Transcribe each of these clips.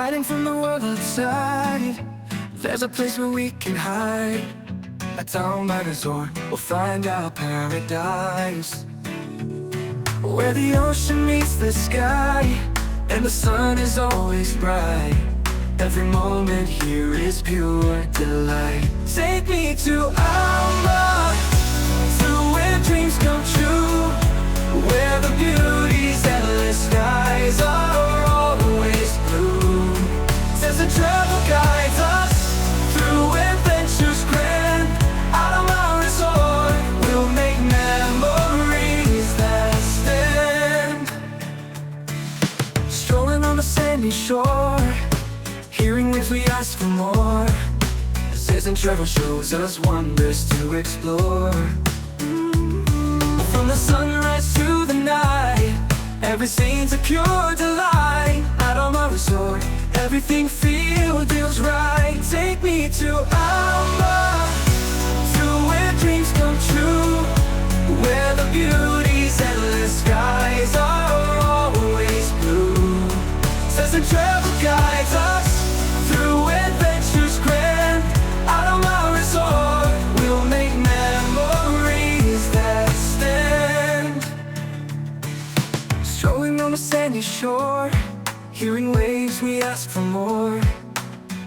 hiding from the world outside. There's a place where we can hide. At Alma Resort, we'll find our paradise, where the ocean meets the sky and the sun is always bright. Every moment here is pure delight. Take me to Alma, to where dreams come true, where the beauty's endless skies are always blue. Zazen Travel guides us through adventures grand. Out of our resort, we'll make memories that stand. Strolling on the sandy shore, hearing waves we ask for more. Zazen Travel shows us wonders to explore. From the sunrise to the night, every scene's a pure delight. At Alma Resort, everything feels right. Take me to Alma, to where dreams come true, where the beauty's endless skies are always blue. Zazen Travel guides us through adventures grand. At Alma Resort, we'll make memories that stand. Strolling on the sandy shore, hearing waves we ask for more.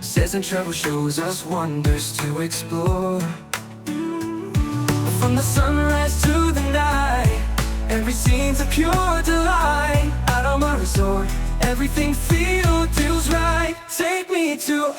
Zazen Travel shows us wonders to explore. From the sunrise to the night, every scene's a pure delight. At Alma Resort, everything feels right. Take me to